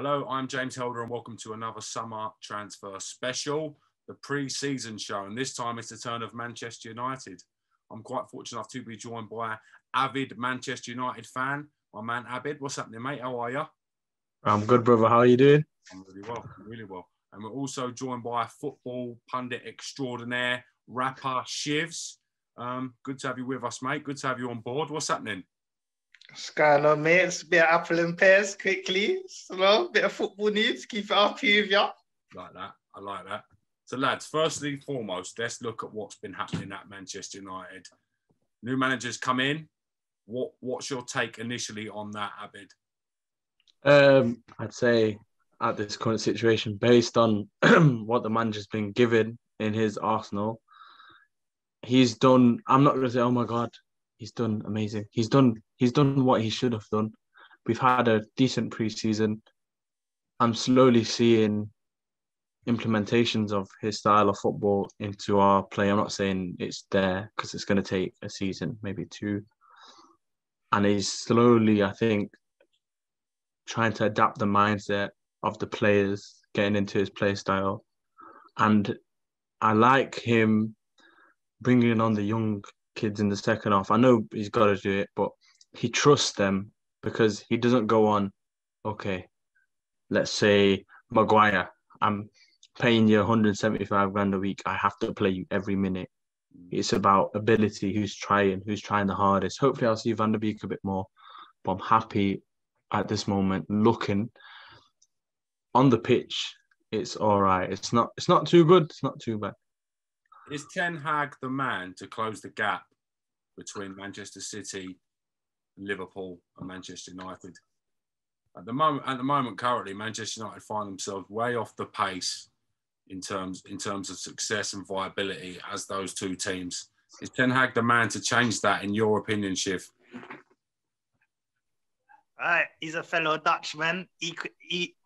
Hello, I'm James Helder and welcome to another summer transfer special, the pre-season show. And this time it's the turn of Manchester United. I'm quite fortunate enough to be joined by an avid Manchester United fan, my man Abid. What's happening, mate? How are you? I'm good, brother. How are you doing? I'm really well, really well. And we're also joined by football pundit extraordinaire, rapper Shivs. Good to have you with us, mate. Good to have you on board. What's happening? What's going on, mate? It's a bit of apple and pears quickly. Bit of football news. Keep it up here with you. Like that. I like that. So, lads, firstly, foremost, let's look at what's been happening at Manchester United. New managers come in. What's your take initially on that, Abid? I'd say at this current situation, based on what the manager's been given in his Arsenal, he's done. I'm not going to say, oh my God, he's done amazing. He's done what he should have done. We've had a decent preseason. I'm slowly seeing implementations of his style of football into our play. I'm not saying it's there because it's going to take a season, maybe two. And he's slowly, I think, trying to adapt the mindset of the players, getting into his play style. And I like him bringing on the young kids in the second half. I know he's got to do it, but he trusts them because he doesn't go on, okay, let's say Maguire, I'm paying you 175 grand a week. I have to play you every minute. It's about ability, who's trying the hardest. Hopefully I'll see Van der Beek a bit more, but I'm happy at this moment looking on the pitch. It's all right. It's not too good. It's not too bad. Is Ten Hag the man to close the gap between Manchester City, Liverpool, and Manchester United? At the moment, currently, Manchester United find themselves way off the pace in terms of success and viability as those two teams. Is Ten Hag the man to change that, in your opinion, Shiv? He's a fellow Dutchman. He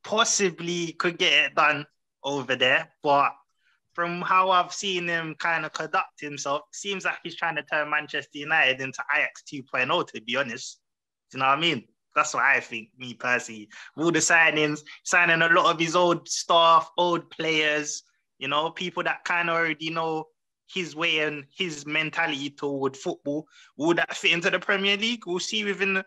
possibly could get it done over there, but from how I've seen him kind of conduct himself, seems like he's trying to turn Manchester United into Ajax 2.0, to be honest. Do you know what I mean? That's what I think, me personally. All the signings, signing a lot of his old staff, old players, people that kind of already know his way and his mentality toward football. Will that fit into the Premier League? We'll see within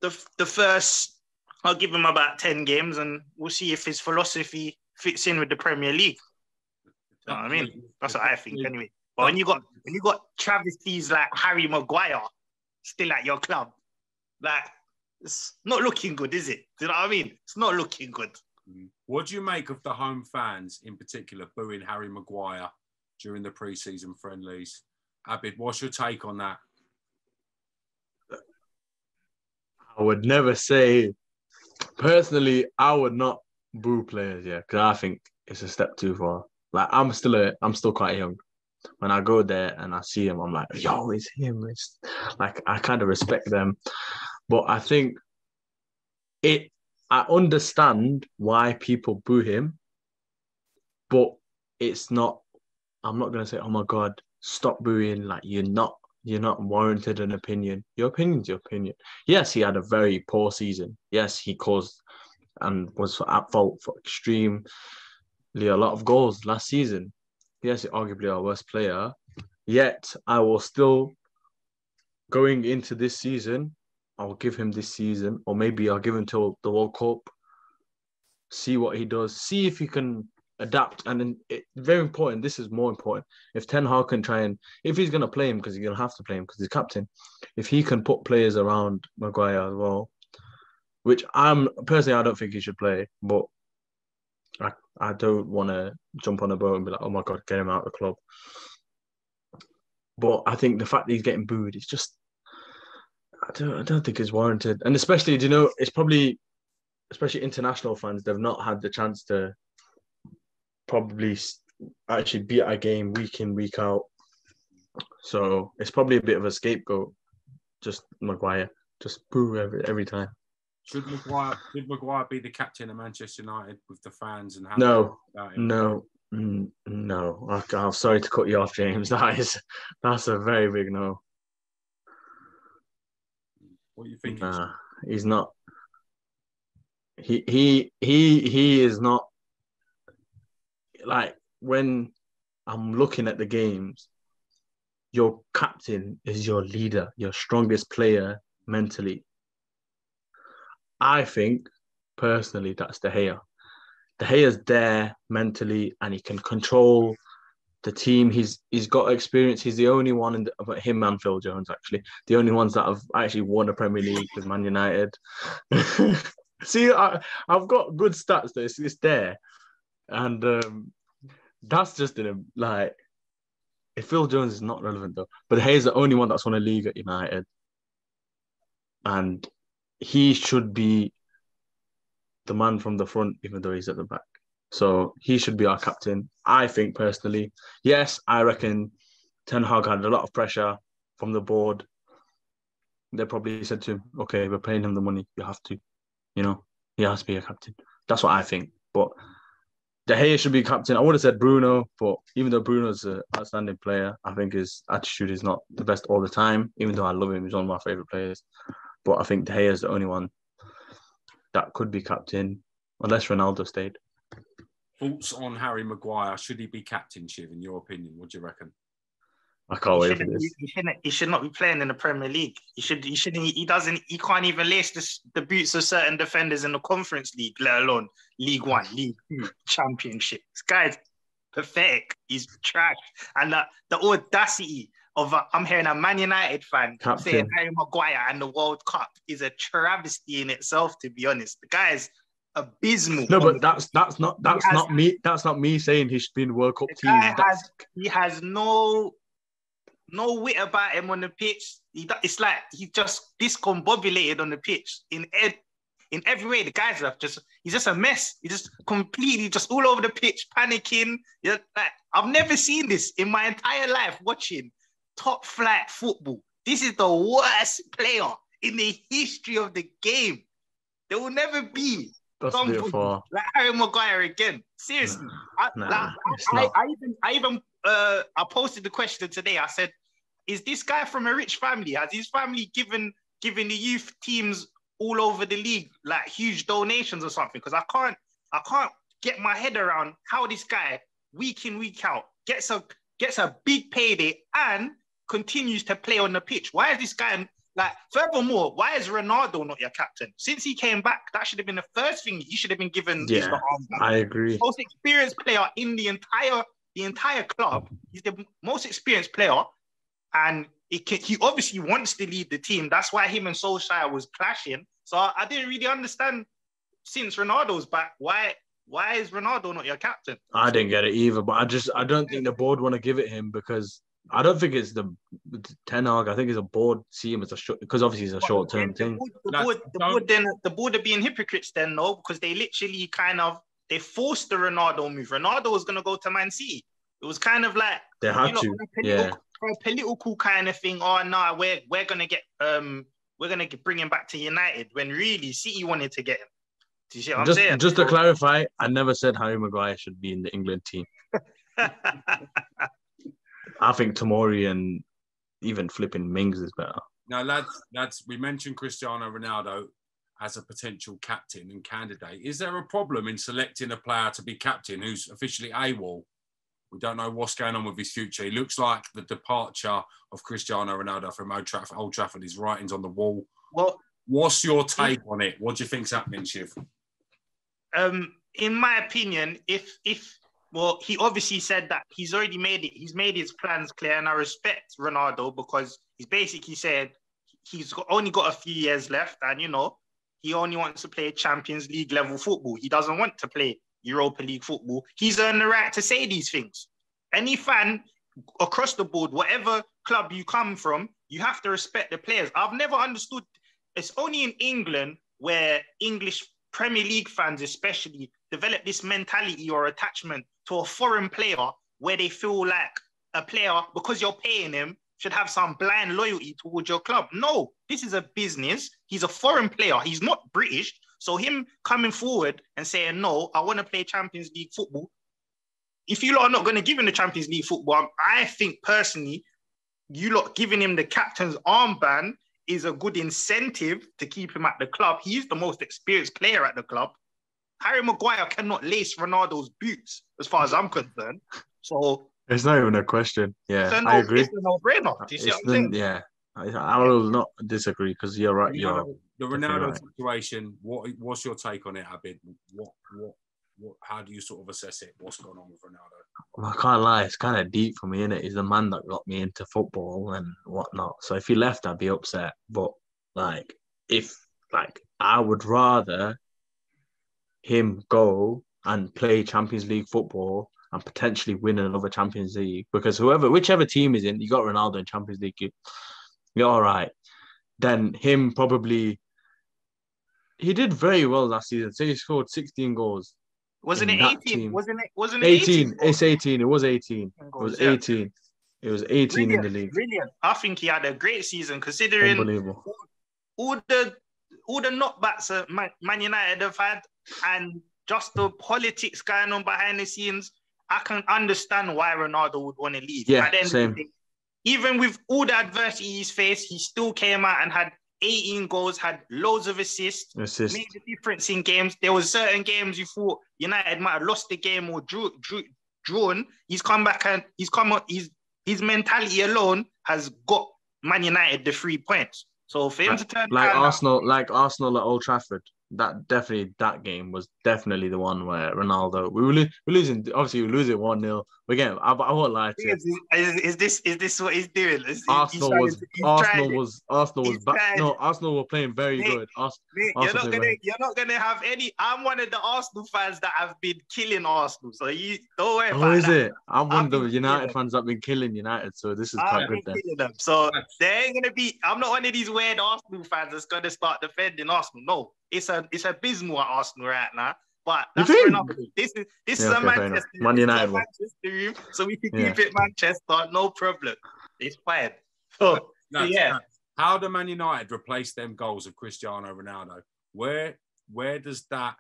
the first, I'll give him about 10 games and we'll see if his philosophy fits in with the Premier League. You know what I mean? That's what I think anyway. But when you got travesties like Harry Maguire still at your club, like, it's not looking good, is it? Do you know what I mean? It's not looking good. What do you make of the home fans in particular booing Harry Maguire during the pre-season friendlies? Abid, what's your take on that? I would never say, personally, I would not boo players, because I think it's a step too far. Like, I'm still quite young. When I go there and I see him, I'm like, yo, it's him. It's like, I kind of respect them. But I think I understand why people boo him, but it's not, I'm not going to say, oh my God, stop booing. Like, you're not warranted an opinion. Your opinion's your opinion. Yes, he had a very poor season. Yes, he caused and was at fault for extremely a lot of goals last season. Yes, arguably our worst player. Yet, I will still, going into this season, I'll give him this season, or maybe I'll give him till the World Cup, see what he does, see if he can adapt. And then very important, this is more important, if Ten Hag can try and, if he's going to play him, because he's going to have to play him because he's captain, if he can put players around Maguire as well, which I don't think he should play, but I don't want to jump on a boat and be like, oh my God, get him out of the club. But I think the fact that he's getting booed, it's just, I don't think it's warranted. And especially, it's probably, especially international fans, they've not had the chance to probably actually be at a game week in, week out. So it's probably a bit of a scapegoat, just Maguire, just boo every time. Should Maguire be the captain of Manchester United with the fans and how? No. I'm sorry to cut you off, James. That's a very big no. What do you think? He's not. He is not like when I'm looking at the games, your captain is your leader, your strongest player mentally. I think personally that's De Gea. De Gea's there mentally and he can control the team. He's got experience. He's the only one but him and Phil Jones actually, the only ones that have actually won a Premier League with Man United. See, I've got good stats there. It's there. And that's just in him. Like, if Phil Jones is not relevant though, but he's the only one that's won a league at United, and he should be the man from the front, even though he's at the back. So he should be our captain. I think personally, yes, I reckon Ten Hag had a lot of pressure from the board. They probably said to him, "Okay, we're paying him the money. You have to, he has to be a captain." That's what I think. But De Gea should be captain. I would have said Bruno, but even though Bruno's an outstanding player, I think his attitude is not the best all the time. Even though I love him, he's one of my favourite players. But I think De Gea is the only one that could be captain, unless Ronaldo stayed. Thoughts on Harry Maguire? Should he be captain, Shiv, in your opinion? What do you reckon? I can't wait for this. He should not be playing in the Premier League. He can't even lace the boots of certain defenders in the Conference League, let alone League One, League Two, Championship. This guy's pathetic. He's trash. And the audacity of I'm hearing a Man United fan saying Harry Maguire and the World Cup is a travesty in itself, to be honest. The guy is abysmal. No, but that's not me. That's not me saying he should be in the World Cup team. He has no wit about him on the pitch. It's like he just discombobulated on the pitch in every way. The guy's he's just a mess. He's just completely just all over the pitch, panicking. Like, I've never seen this in my entire life watching top flight football. This is the worst player in the history of the game. There will never be somebody like Harry Maguire again. Seriously. I posted the question today. I said, is this guy from a rich family? Has his family given the youth teams all over the league like huge donations or something? Because I can't get my head around how this guy week in, week out gets a big payday and continues to play on the pitch. Why is this guy furthermore, why is Ronaldo not your captain? Since he came back, that should have been the first thing he should have been given. Yeah, I agree. Most experienced player in the entire club. He's the most experienced player, and he obviously wants to lead the team. That's why him and Solskjaer was clashing. So I didn't really understand, since Ronaldo's back, why is Ronaldo not your captain? I didn't get it either, but I don't think the board want to give it him because I don't think it's the Ten Hag. I think it's a board see him as because obviously it's a short-term thing. The board are being hypocrites then, no, because they literally they forced the Ronaldo move. Ronaldo was going to go to Man City. It was kind of like they had to, for a political kind of thing. Oh no, we're gonna bring him back to United when really City wanted to get him. Do you see what I'm saying? Just to clarify, I never said Harry Maguire should be in the England team. I think Tomori and even flipping Mings is better. Now, lads, we mentioned Cristiano Ronaldo as a potential captain and candidate. Is there a problem in selecting a player to be captain who's officially AWOL? We don't know what's going on with his future. He looks like the departure of Cristiano Ronaldo from Old Trafford. His writing's on the wall. Well, what's your take on it? What do you think's happening, Shiv? In my opinion, well, he obviously said that he's already made it. He's made his plans clear, and I respect Ronaldo because he's basically said he's only got a few years left, and he only wants to play Champions League level football. He doesn't want to play Europa League football. He's earned the right to say these things. Any fan across the board, whatever club you come from, you have to respect the players. I've never understood. It's only in England where English Premier League fans especially develop this mentality or attachment to a foreign player where they feel like a player, because you're paying him, should have some blind loyalty towards your club. No, this is a business. He's a foreign player. He's not British. So him coming forward and saying, no, I want to play Champions League football. If you lot are not going to give him the Champions League football, I think personally, you lot giving him the captain's armband is a good incentive to keep him at the club. He's the most experienced player at the club. Harry Maguire cannot lace Ronaldo's boots, as far as I'm concerned. So it's not even a question. Yeah, I agree. It's a no-brainer. Do you see what I'm saying? Yeah, I will not disagree because you're right. The Ronaldo situation. What's your take on it, Abid? How do you sort of assess it? What's going on with Ronaldo? Well, I can't lie, it's kind of deep for me, innit? He's the man that got me into football and whatnot. So if he left, I'd be upset. But I would rather him go and play Champions League football and potentially win another Champions League, because whichever team is in, you got Ronaldo in Champions League, you're all right. Then him probably, he did very well last season. So he scored 16 goals. Wasn't it 18? Wasn't it 18? It's 18. It was 18. It was 18. It was 18 in the league. Brilliant. I think he had a great season considering unbelievable. All the knockbacks that Man United have had and just the politics going on behind the scenes. I can understand why Ronaldo would want to leave. Yeah, same. Even with all the adversity he's faced, he still came out and had 18 goals, had loads of assists, made a difference in games. There was certain games you thought United might have lost the game or drawn. He's come back and his mentality alone has got Man United the 3 points. So for him to turn Arsenal at Old Trafford, that game was definitely the one where Ronaldo, we're losing. Obviously, we're losing 1-0. Again, I won't lie to you. Is this what he's doing? Arsenal were playing very good. You're not gonna have any. I'm one of the Arsenal fans that have been killing Arsenal, so you don't worry about that. Is it? I'm one of the United fans that have been killing United, so this is quite good then. So there ain't gonna be. I'm not one of these weird Arsenal fans that's gonna start defending Arsenal. No, it's abysmal at Arsenal right now. But that's for another thing. This is a Manchester. Man United one. So we can keep it Manchester, no problem. It's fine. So yeah. How do Man United replace them goals of Cristiano Ronaldo? Where does them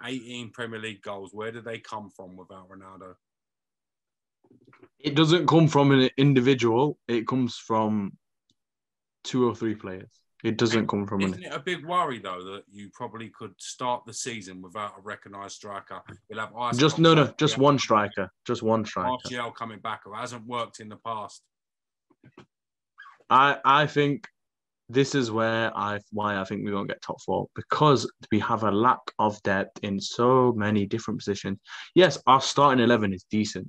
18 Premier League goals, where do they come from without Ronaldo? It doesn't come from an individual. It comes from 2 or 3 players. It doesn't come from. Isn't it a big worry though that you probably could start the season without a recognised striker? You'll have just one striker. Just one striker. Martial coming back, who hasn't worked in the past. I think this is why I think we won't get top 4, because we have a lack of depth in so many different positions. Yes, our starting 11 is decent,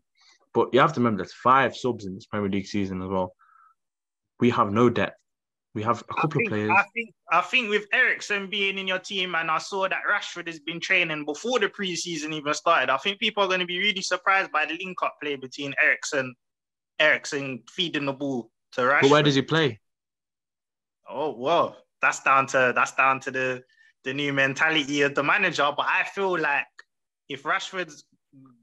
but you have to remember there's 5 subs in this Premier League season as well. We have no depth. We have a couple of players. I think with Erickson being in your team, and I saw that Rashford has been training before the preseason even started, I think people are going to be really surprised by the link-up play between Erickson feeding the ball to Rashford. But where does he play? Oh, well, that's down to the new mentality of the manager. But I feel like if Rashford's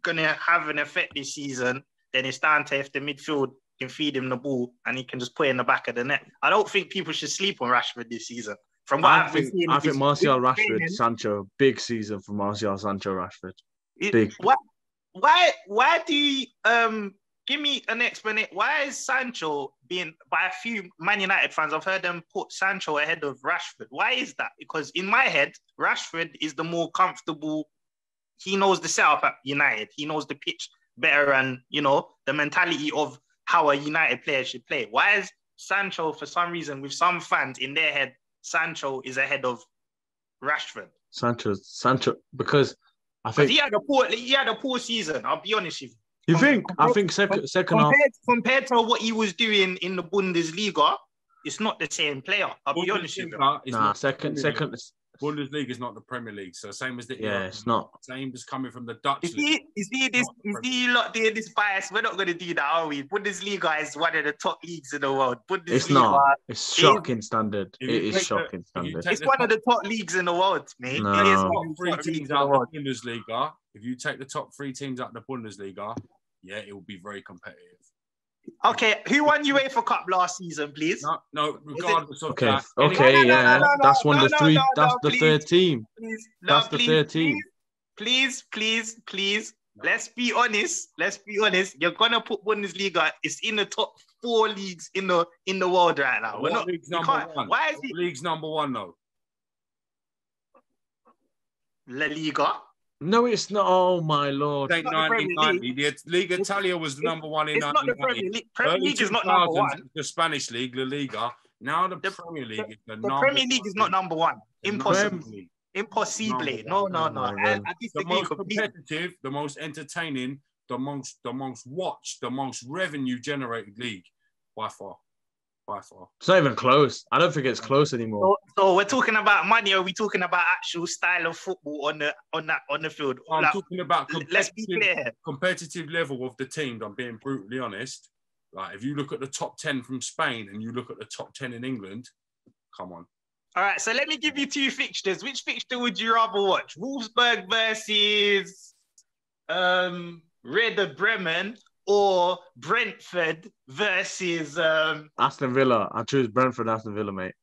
going to have an effect this season, then it's down to if the midfield can feed him the ball and he can just put it in the back of the net. I don't think people should sleep on Rashford this season. From what I've been seeing, I think Martial, Rashford, Sancho, big season for Martial, Sancho, Rashford. Big. Why do you give me an explanation? Why is Sancho being, by a few Man United fans, I've heard them put Sancho ahead of Rashford? Why is that? Because in my head, Rashford is the more comfortable. He knows the setup at United. He knows the pitch better, and the mentality of how a United player should play. Why is Sancho, for some reason, with some fans in their head, Sancho is ahead of Rashford? Sancho, because I think he had a poor season. I'll be honest with you. You think? I think second half compared to what he was doing in the Bundesliga, it's not the same player. I'll be honest with you. Second. Bundesliga is not the Premier League, so same as the it's not. Same as coming from the Dutch league. Is he lot doing this bias? We're not going to do that, are we? Bundesliga is one of the top leagues in the world. It's not. It's shocking standard. It is shocking standard. It's one of the top leagues in the world, mate. No. It is top 3 teams out of the Bundesliga. If you take the top 3 teams out of the Bundesliga, yeah, it will be very competitive. Okay, who won UEFA Cup last season, please? No, regardless of that. Okay, that's one of the 3. That's the third team. That's the third team. Please. Let's be honest. You're gonna put Bundesliga. It's in the top 4 leagues in the world right now. We're What not. league's We number can't. one? Why is What he league's number one though? La Liga? No, it's not. Oh my lord. It ain't Not the Premier 1990. The Liga Italia was the number one in It's not the 1990. Premier League. Premier Early League is not number 2000s, one. the Spanish league, La Liga. Now the The- Premier League is the The number Premier League is not number one. The Impossible. number league. Impossible. Number No, one. no, Oh no. my I God. The disagree most completely. competitive, the most entertaining, the most watched, the most revenue generated league by far. By far. It's not even close. I don't think it's close anymore. So we're talking about money, or are we talking about actual style of football on the field? I'm Like, talking about let's be clear. competitive level of the team. I'm being brutally honest. Like if you look at the top 10 from Spain and you look at the top 10 in England, come on. All right, so let me give you 2 fixtures. Which fixture would you rather watch? Wolfsburg versus Werder Bremen, or Brentford versus Aston Villa. I choose Brentford, Aston Villa, mate.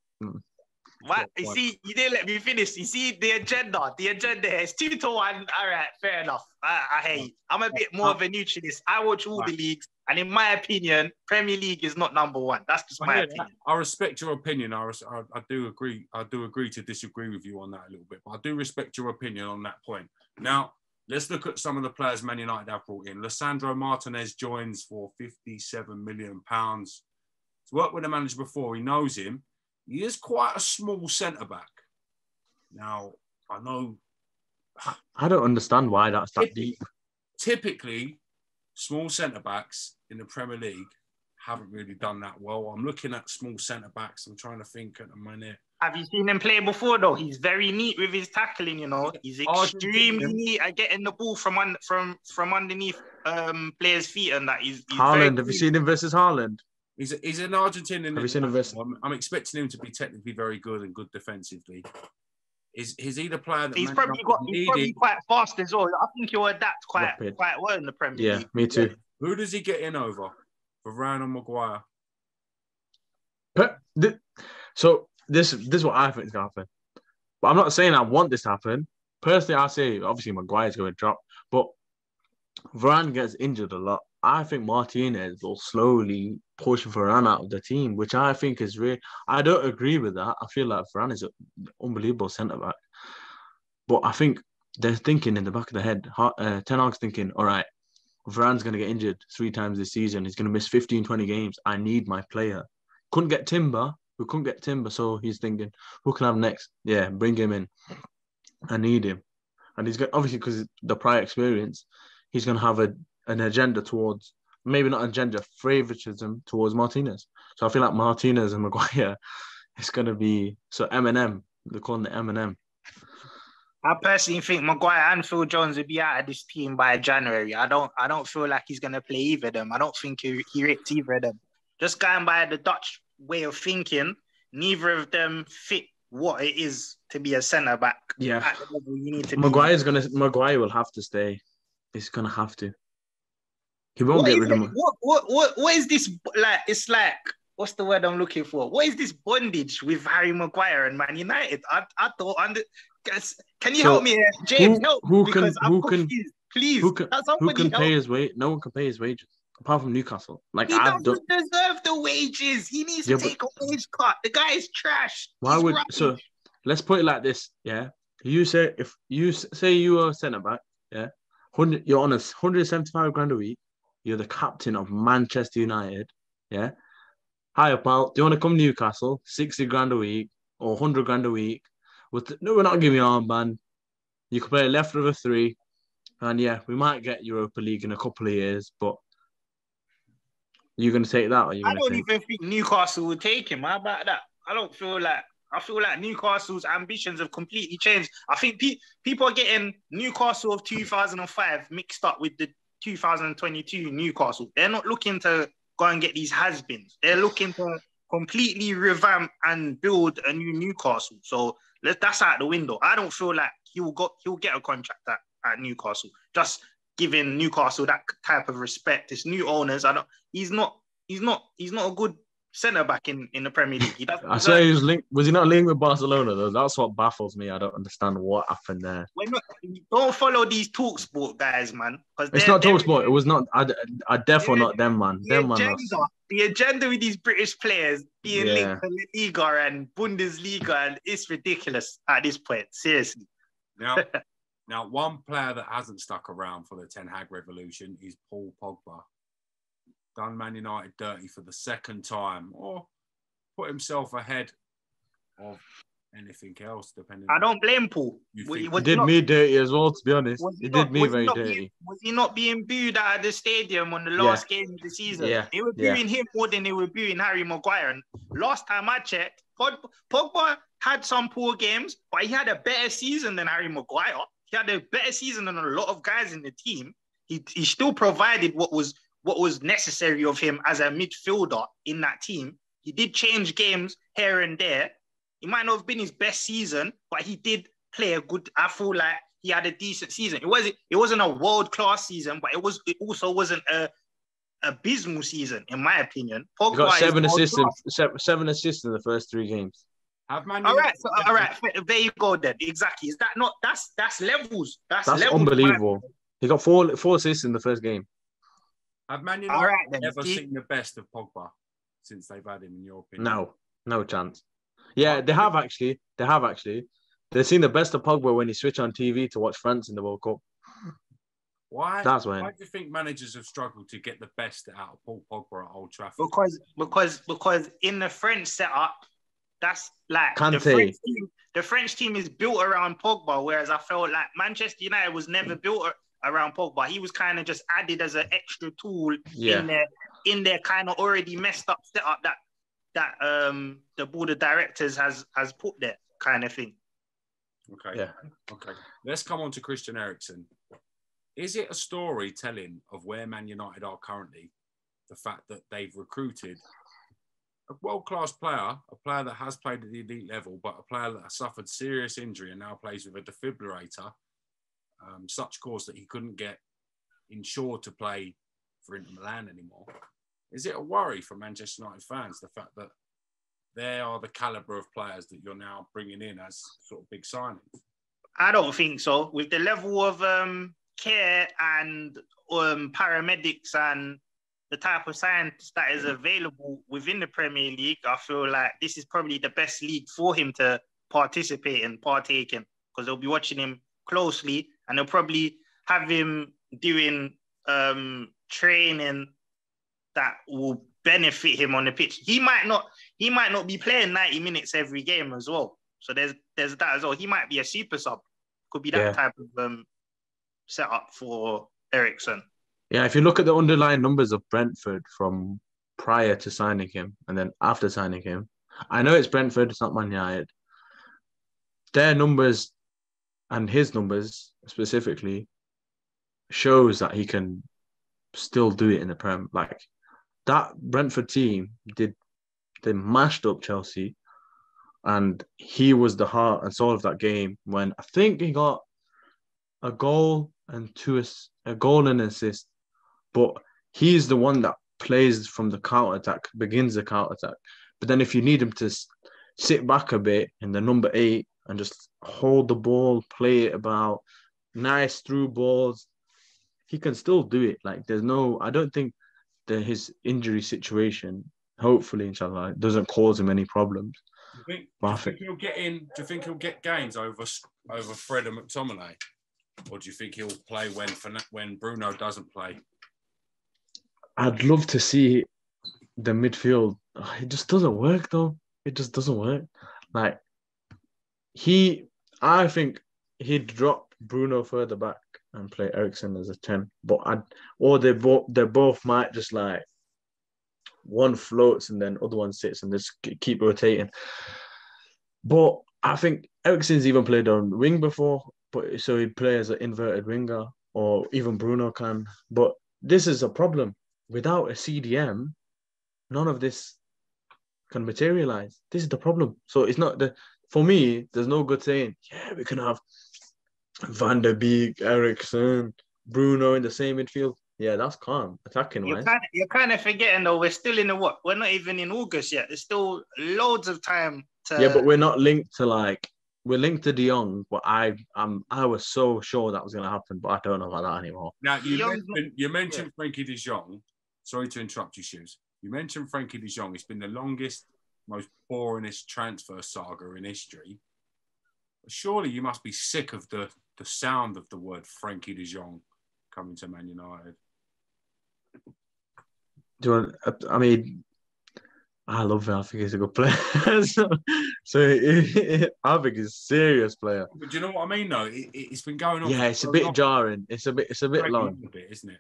what? You see, you didn't let me finish. You see the agenda. The agenda here is 2-1. All right, fair enough. I hate you. I'm a bit more of a neutralist. I watch all the leagues, and in my opinion, Premier League is not number one. That's just my opinion. I respect your opinion. I do agree. I do agree to disagree with you on that a little bit, but I do respect your opinion on that point. Now, let's look at some of the players Man United have brought in. Lisandro Martinez joins for £57 million. He's worked with the manager before. He knows him. He is quite a small centre-back. Now, I know... I don't understand why that's that deep. Typically, small centre-backs in the Premier League haven't really done that well. I'm looking at small centre-backs. I'm trying to think at the minute. Have you seen him play before, though? He's very neat with his tackling, you know. He's extremely neat at getting the ball from underneath players' feet and that. He's Haaland, have you seen him versus Haaland? He's an Argentinian. Have you seen him versus... I'm expecting him to be technically very good and good defensively. Is he the player that... He's probably quite fast as well. I think he'll adapt quite well in the Premier League. Yeah, me too. Who does he get in over? Varane or Maguire? So this is what I think is going to happen. But I'm not saying I want this to happen. Personally, I say, obviously, Maguire's going to drop. But Varane gets injured a lot. I think Martinez will slowly push Varane out of the team, which I think is real. I don't agree with that. I feel like Varane is an unbelievable centre-back. But I think they're thinking in the back of the head, Ten Hag's thinking, all right, Varane's going to get injured 3 times this season. He's going to miss 15, 20 games. I need my player. Couldn't get Timber. We couldn't get Timber, so he's thinking, who can I have next? Yeah, bring him in. I need him. And he's got, obviously, because the prior experience, he's going to have an agenda towards, maybe not agenda, favoritism towards Martinez. So I feel like Martinez and Maguire is going to be, so M&M, they're calling it M&M. I personally think Maguire and Phil Jones will be out of this team by January. I don't feel like he's going to play either of them. I don't think he rates either of them. Just going by the Dutch way of thinking, neither of them fit what it is to be a centre-back. Yeah. At the level you need to Maguire will have to stay. He's going to have to. He won't get rid of him. What is this like? It's like, what's the word I'm looking for? What is this bondage with Harry Maguire and Man United? I thought can you help me here? James, help me because I'm confused. Please. Who can pay his wage? No one can pay his wages apart from Newcastle. Like, he doesn't deserve the wages. He needs to take a wage cut. The guy is trash. So let's put it like this. Yeah, if you say you are a centre back, yeah, you're on 175 grand a week. You're the captain of Manchester United. Yeah. Hi, pal. Do you want to come to Newcastle? 60 grand a week or 100 grand a week. No, we're not giving you an armband. You can play left of a 3. And yeah, we might get Europa League in a couple of years, but you're going to take that? Or I don't even think Newcastle would take him. How about that? I feel like Newcastle's ambitions have completely changed. I think people are getting Newcastle of 2005 mixed up with the 2022 Newcastle. They're not looking to go and get these has-beens. They're looking to completely revamp and build a new Newcastle. So that's out the window. I don't feel like he'll get a contract at Newcastle. Just giving Newcastle that type of respect. It's new owners. He's not a good centre back in the Premier League. He doesn't. I say he was linked. Was he not linked with Barcelona though? That's what baffles me. I don't understand what happened there. Don't follow these talk sport guys, man. Because it's not talk sport. It was not. I definitely not them, man. The agenda with these British players being linked to La Liga and Bundesliga, and it's ridiculous at this point. Seriously. Now, one player that hasn't stuck around for the Ten Hag revolution is Paul Pogba. Done Man United dirty for the second time, or put himself ahead of anything else, depending. I don't blame Paul. He did me dirty as well, to be honest. He did me very dirty. Was he not being booed out of the stadium on the last game of the season? Yeah. They were booing him more than they were booing Harry Maguire. And last time I checked, Pogba had some poor games, but he had a better season than Harry Maguire. He had a better season than a lot of guys in the team. He still provided what was necessary of him as a midfielder in that team. He did change games here and there. It might not have been his best season, but he did play a good. I feel like he had a decent season. It wasn't a world-class season, but it also wasn't a abysmal season, in my opinion. Pogba he got 7 assists in the first 3 games. All right. There you go. Then exactly. Is that not? That's levels. That's levels, unbelievable. Man. He got 4 assists in the first game. Have Man United ever seen the best of Pogba since they've had him? In your opinion? No chance. Yeah, they have actually. They've seen the best of Pogba when he switched on TV to watch France in the World Cup. Why? That's when. Why do you think managers have struggled to get the best out of Paul Pogba at Old Trafford? Because in the French setup, that's like the French team is built around Pogba, whereas I felt like Manchester United was never built around Pogba. He was kind of just added as an extra tool in their kind of already messed up setup that the board of directors has put there, kind of thing. Okay. Yeah. Okay. Let's come on to Christian Erickson. Is it a story telling of where Man United are currently? The fact that they've recruited a world-class player, a player that has played at the elite level, but a player that has suffered serious injury and now plays with a defibrillator, such cause that he couldn't get insured to play for Inter Milan anymore. Is it a worry for Manchester United fans, the fact that they are the calibre of players that you're now bringing in as sort of big signings? I don't think so. With the level of care and paramedics and the type of science that is available within the Premier League, I feel like this is probably the best league for him to participate and partake in, because they'll be watching him closely and they'll probably have him doing training that will benefit him on the pitch. He might not be playing 90 minutes every game as well. So there's that as well. He might be a super sub. Could be that type of setup for Erickson. Yeah, if you look at the underlying numbers of Brentford from prior to signing him and then after signing him, I know it's Brentford, it's not Man United. Their numbers and his numbers specifically shows that he can still do it in the Prem. Like, that Brentford team they mashed up Chelsea, and he was the heart and soul of that game when I think he got a goal and an assist. But he's the one that plays from the counter-attack, begins the counter-attack. But then if you need him to sit back a bit in the number 8 and just hold the ball, play it about, nice through balls, he can still do it. Like, I don't think that his injury situation, hopefully, inshallah, doesn't cause him any problems. Do you think he'll get gains over Fred and McTominay? Or do you think he'll play when Bruno doesn't play? I'd love to see the midfield. It just doesn't work, though. It just doesn't work. Like, I think he'd drop Bruno further back and play Erickson as a 10. They both might just like one floats and then other one sits and just keep rotating. But I think Erickson's even played on wing before, so he'd play as an inverted winger, or even Bruno can. But this is a problem. Without a CDM, none of this can materialize. This is the problem. So it's not for me, there's no good saying, yeah, we can have Van der Beek, Erickson, Bruno in the same midfield. Yeah, that's calm. Attacking wise. You're kind of forgetting though. We're still in the what? We're not even in August yet. There's still loads of time to. Yeah, but we're not linked to we're linked to De Jong. But I was so sure that was going to happen, but I don't know about that anymore. Now you mentioned Frankie De Jong. Sorry to interrupt you, Shoes. You mentioned Frankie De Jong. It's been the longest, most boringest transfer saga in history. Surely you must be sick of the sound of the word Frankie De Jong coming to Man United. Do you want? I mean, I love him. I think he's a good player. I think he's a serious player. But do you know what I mean? Though it's been going on. Yeah, it's a bit jarring. It's a bit long, isn't it?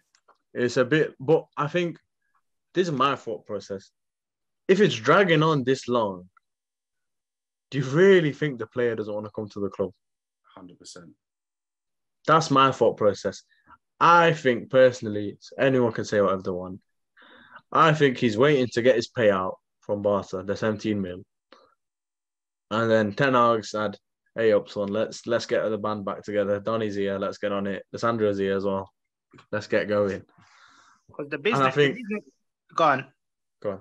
It's a bit, but I think this is my thought process. If it's dragging on this long, do you really think the player doesn't want to come to the club? 100%. That's my thought process. I think personally, anyone can say whatever they want. I think he's waiting to get his payout from Barca, the 17 mil. And then Ten Hag said, hey, up son, let's get the band back together. Donny's here, let's get on it. Lissandro's here as well. Let's get going. Because the business, Go on.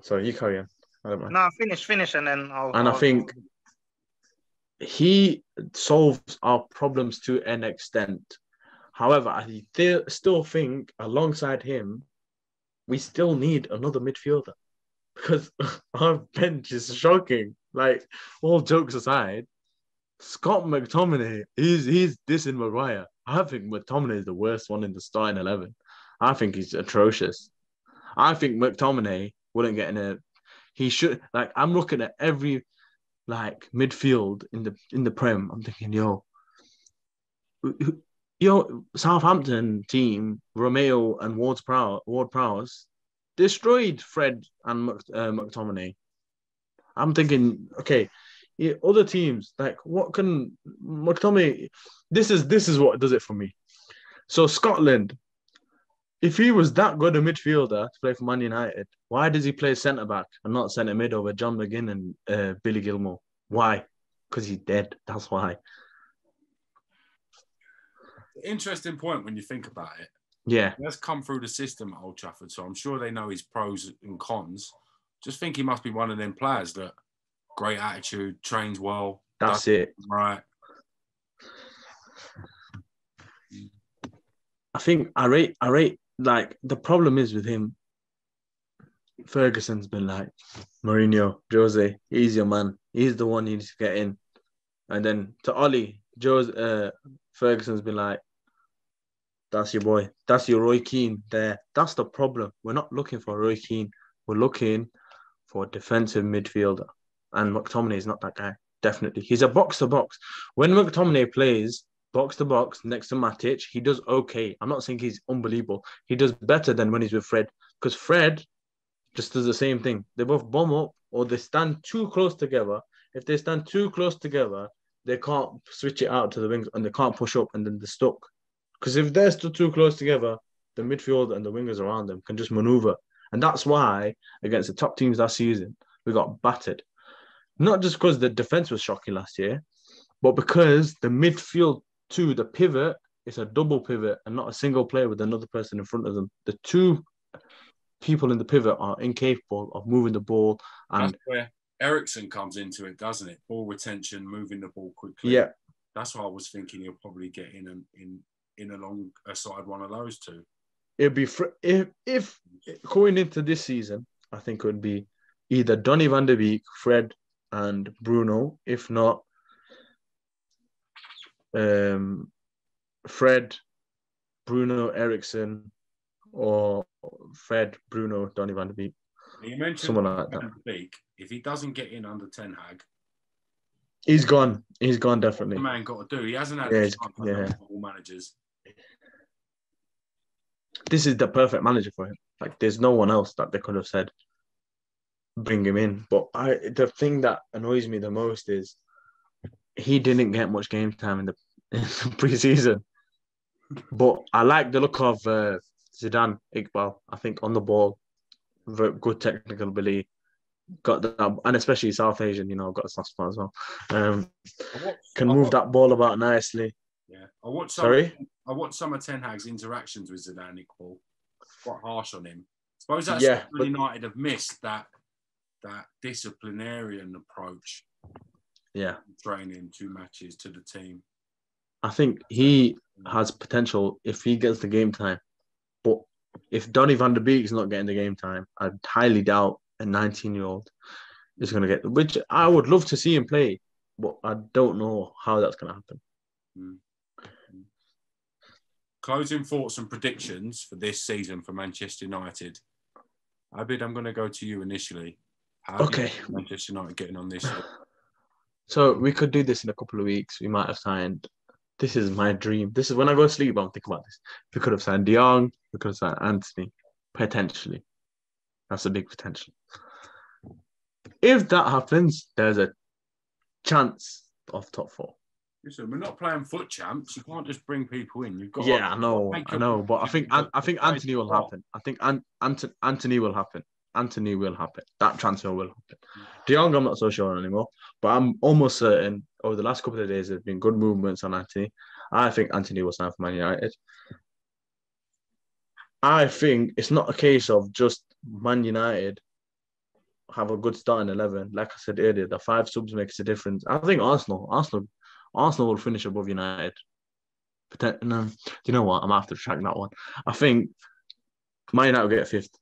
Sorry, you carry on. I don't mind. No, finish, and then I'll. I think he solves our problems to an extent. However, I still think alongside him, we still need another midfielder because our bench is shocking. Like, all jokes aside, Scott McTominay, he's dissing Maguire. I think McTominay is the worst one in the starting 11. I think he's atrocious. I think McTominay wouldn't get in a. He should I'm looking at every midfield in the Prem. I'm thinking, Southampton team, Romeo and Ward-Prowse destroyed Fred and McTominay. I'm thinking, okay, other teams what can McTominay? This is what does it for me. So Scotland, if he was that good a midfielder to play for Man United, why does he play centre back and not centre mid over John McGinn and Billy Gilmore? Why? Because he's dead. That's why. Interesting point when you think about it. Yeah. He has come through the system at Old Trafford, so I'm sure they know his pros and cons. Just think he must be one of them players that great attitude, trains well. That's it. Right. I think I rate the problem is with him. Ferguson's been like, Mourinho, Jose, he's your man. He's the one you need to get in. And then to Ollie, Ferguson's been like, that's your boy. That's your Roy Keane there. That's the problem. We're not looking for Roy Keane. We're looking for a defensive midfielder. And McTominay is not that guy. Definitely. He's a box-to-box. When McTominay plays box-to-box next to Matic, he does okay. I'm not saying he's unbelievable. He does better than when he's with Fred. Because Fred just does the same thing. They both bomb up or they stand too close together. If they stand too close together, they can't switch it out to the wings and they can't push up and then they're stuck. Because if they're still too close together, the midfield and the wingers around them can just maneuver. And that's why, against the top teams last season, we got battered. Not just because the defence was shocking last year, but because the midfield too, the pivot, is a double pivot and not a single player with another person in front of them. The two people in the pivot are incapable of moving the ball. And that's where Erickson comes into it, doesn't it? Ball retention, moving the ball quickly. Yeah. That's why I was thinking he'll probably get in alongside one of those two. It'd be if going into this season, I think it would be either Donny van de Beek, Fred, and Bruno. If not, Fred, Bruno, Erickson, or Fred, Bruno, Donny van de Beek. You mentioned someone like that. Beek. If he doesn't get in under Ten Hag, he's gone. He's gone definitely. The man got to do. He hasn't had all managers. This is the perfect manager for him. There's no one else that they could have said bring him in. But the thing that annoys me the most is he didn't get much game time in the pre-season. But I like the look of Zidane Iqbal. I think on the ball, very good technical ability. Got that, and especially South Asian, got a soft spot as well. Can move that ball about nicely. Yeah, I watched some of Ten Hag's interactions with Zidane Iqbal. quite harsh on him. I suppose that's Yeah, what United have missed, that disciplinarian approach. Yeah. Training 2 matches to the team. I think he has potential if he gets the game time. But if Donny van der Beek is not getting the game time, I highly doubt a 19-year-old is going to get, which I would love to see him play, but I don't know how that's going to happen. Closing thoughts and predictions for this season for Manchester United. Abid, I'm going to go to you initially. How do you see Manchester United getting on this year? So we could do this in a couple of weeks. We might have signed. This is my dream. This is when I go to sleep, I'm thinking about this. We could have signed De Jong. We could have signed Anthony. Potentially. That's a big potential. If that happens, there's a chance of top 4. Listen, we're not playing foot champs. You can't just bring people in. You've got. I know, but I think Anthony will happen. I think Anthony will happen. Anthony will happen. That transfer will happen. De Jong, I'm not so sure anymore, but I'm almost certain over the last couple of days there's been good movements on Anthony. I think Anthony will sign for Man United. I think it's not a case of just Man United have a good starting 11. Like I said earlier, the 5 subs makes a difference. I think Arsenal will finish above United. No, do you know what? I'm going to have to track that one. I think Man United will get 5th.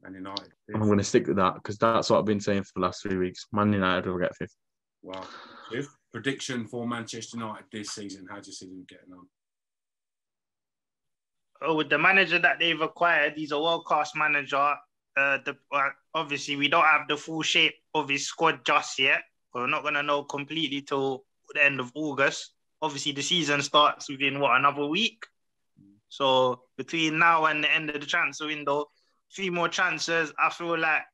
Man United. I'm going to stick with that because that's what I've been saying for the last 3 weeks. Man United will get 5th. Wow. 5th. Prediction for Manchester United this season. How do you see them getting on? With the manager that they've acquired, he's a world-class manager. Obviously, we don't have the full shape of his squad just yet. We're not going to know completely till the end of August. Obviously, the season starts within, another week? So between now and the end of the transfer window, 3 more transfers, I feel like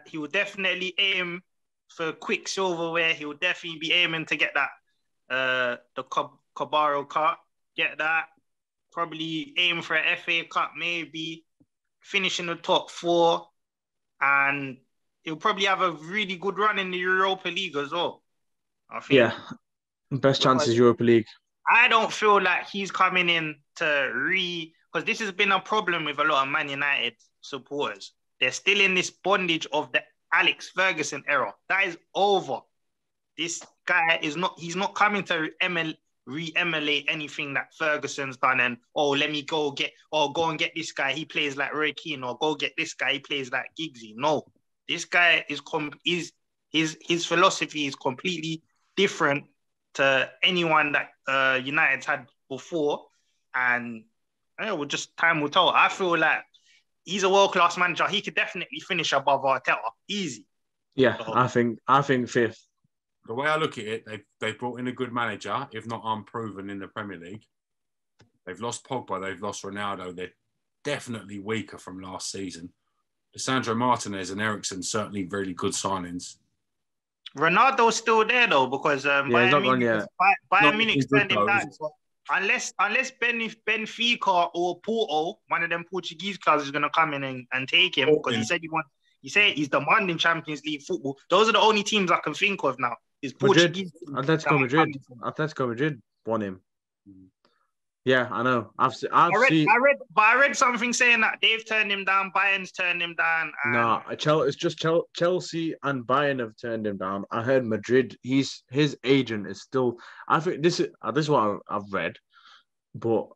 he will definitely aim for quick silverware. He will definitely be aiming to get that, the Carabao Cup, get that. Probably aim for an FA Cup, maybe finish in the top 4, and he'll probably have a really good run in the Europa League as well. I think. Yeah, best chance is Europa League. I don't feel like he's coming in to because this has been a problem with a lot of Man United supporters. They're still in this bondage of the Alex Ferguson era. That is over. This guy he's not coming to re-emulate anything that Ferguson's done and let me go and get this guy, he plays like Roy Keane, or go get this guy, he plays like Giggsy. No, this guy his philosophy is completely different to anyone that United's had before, and time will tell. I feel like he's a world-class manager. He could definitely finish above Arteta, easy. Yeah, so, I think 5th. The way I look at it, they've brought in a good manager, if not unproven in the Premier League. They've lost Pogba, they've lost Ronaldo. They're definitely weaker from last season. Lisandro Martinez and Erickson, certainly really good signings. Ronaldo's still there though, because Bayern Munich turned him down. So unless Benfica or Porto, one of them Portuguese clubs, is going to come in and take him, because he said he's demanding Champions League football. Those are the only teams I can think of now. Is Portuguese. Atletico Madrid won him. Yeah, I know. I read something saying that they've turned him down, Bayern's turned him down. No, it's just Chelsea and Bayern have turned him down. I heard Madrid. His agent is still. I think this is what I've read, but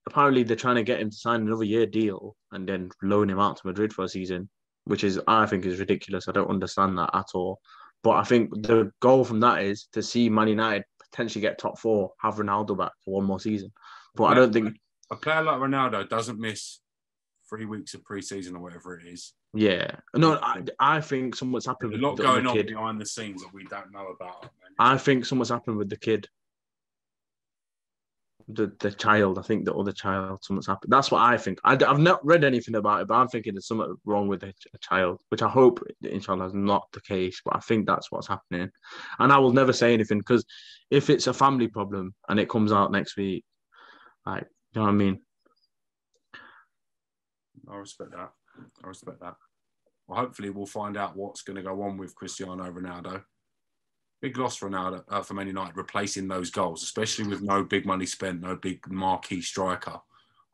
apparently they're trying to get him to sign another year deal and then loan him out to Madrid for a season, which I think is ridiculous. I don't understand that at all. But I think the goal from that is to see Man United potentially get top 4, have Ronaldo back for one more season. But I don't think a player like Ronaldo doesn't miss 3 weeks of pre-season or whatever it is. Yeah, no, I think something's happened. There's a lot going on behind the scenes that we don't know about. Man. I think something's happened with the kid, the child. I think the other child, something's happened. That's what I think. I've not read anything about it, but I'm thinking there's something wrong with a child, which I hope, inshallah, is not the case. But I think that's what's happening, and I will never say anything, because if it's a family problem and it comes out next week, like, you know what I mean? I respect that. Well, hopefully we'll find out what's going to go on with Cristiano Ronaldo. Big loss for Ronaldo for Man United, replacing those goals, especially with no big money spent, no big marquee striker.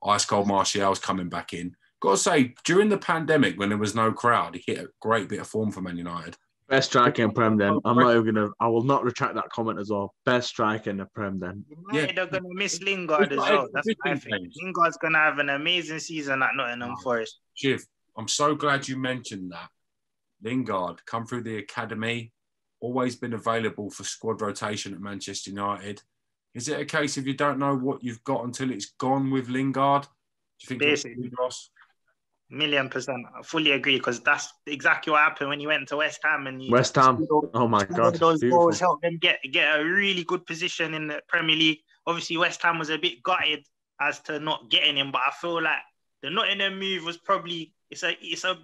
Ice Cold Martial's coming back in. Got to say, during the pandemic, when there was no crowd, he hit a great bit of form for Man United. Best striker in Prem then. I will not retract that comment as well. Best striker in the Prem then. United are going to miss Lingard as well. That's what I think. Lingard's going to have an amazing season at Nottingham Forest. Shiv, I'm so glad you mentioned that. Lingard, come through the academy, always been available for squad rotation at Manchester United. Is it a case of you don't know what you've got until it's gone with Lingard? Do you think basically, Ross? 1,000,000%. I fully agree, because that's exactly what happened when he went to West Ham. And West Ham. Oh my God. Those goals helped them get a really good position in the Premier League. Obviously, West Ham was a bit gutted as to not getting him, but I feel like the Nottingham move was probably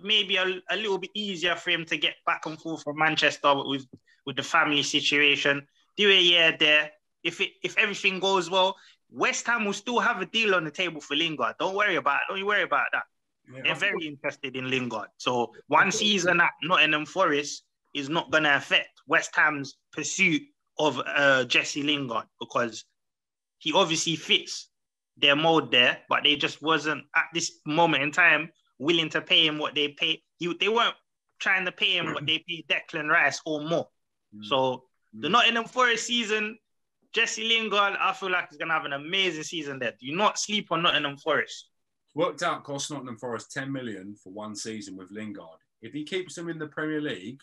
maybe a little bit easier for him to get back and forth from Manchester with the family situation. Do a year there. If everything goes well, West Ham will still have a deal on the table for Lingard. Don't worry about that. Yeah, they're very interested in Lingard. So one season at Nottingham Forest is not going to affect West Ham's pursuit of Jesse Lingard, because he obviously fits their mold there, but they just wasn't at this moment in time willing to pay him what they pay. They weren't trying to pay him what they paid Declan Rice or more. So the Nottingham Forest season, Jesse Lingard, I feel like he's going to have an amazing season there. Do not sleep on Nottingham Forest. Worked out, cost Nottingham Forest 10 million for one season with Lingard. If he keeps them in the Premier League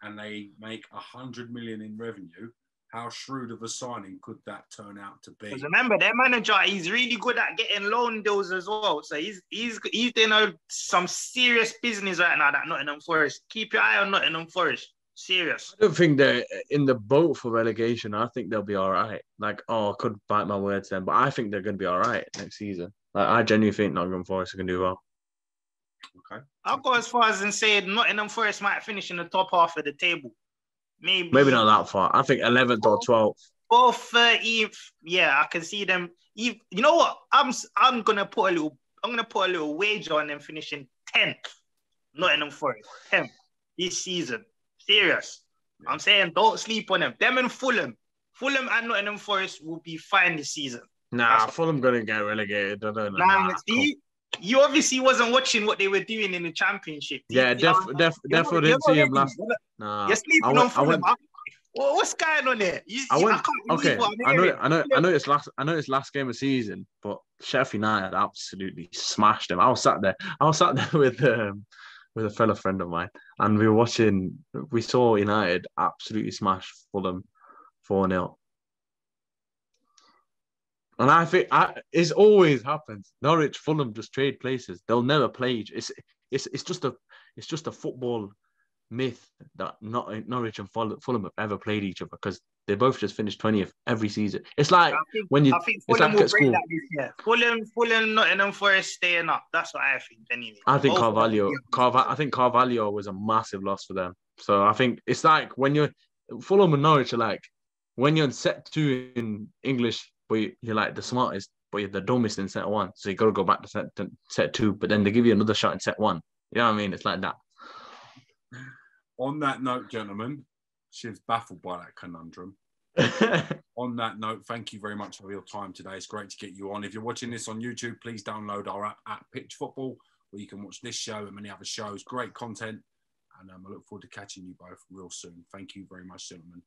and they make 100 million in revenue, how shrewd of a signing could that turn out to be? Because remember, their manager, he's really good at getting loan deals as well. So he's doing some serious business right now at Nottingham Forest. Keep your eye on Nottingham Forest. Serious. I don't think they're in the boat for relegation. I think they'll be all right. I could bite my words then, but I think they're going to be all right next season. I genuinely think Nottingham Forest are going to do well. Okay. I'll go as far as and say Nottingham Forest might finish in the top half of the table. Maybe not that far. I think 11th or 12th. Or 13th. Yeah, I can see them. You know what? I'm gonna put a little wager on them finishing 10th. Nottingham Forest 10th this season. Serious. Yeah. I'm saying don't sleep on them. Them and Fulham. Fulham and Nottingham Forest will be fine this season. Nah, Fulham gonna get relegated. I don't know. Nah, you obviously wasn't watching what they were doing in the Championship. Yeah, definitely didn't see him last. Nah, you're sleeping on Fulham. What's going on there? I know it's last game of season, but Sheffield United absolutely smashed them. I was sat there with a fellow friend of mine, and we saw United absolutely smash Fulham 4-0. And I think it always happens. Norwich, Fulham just trade places. They'll never play each. It's just a football myth that Norwich and Fulham have ever played each other, because they both just finished 20th every season. It's like I think Fulham will break that this year. Fulham, Nottingham Forest staying up. That's what I think. Anyway, I think Carvalho was a massive loss for them. So I think it's like when you're Fulham and Norwich are like when you're in set 2 in English, but you're like the smartest, but you're the dumbest in set 1. So you got to go back to set 2, but then they give you another shot in set 1. You know what I mean? It's like that. On that note, gentlemen, Shiv's baffled by that conundrum. On that note, thank you very much for your time today. It's great to get you on. If you're watching this on YouTube, please download our app at Pitch Football, where you can watch this show and many other shows. Great content. And I look forward to catching you both real soon. Thank you very much, gentlemen.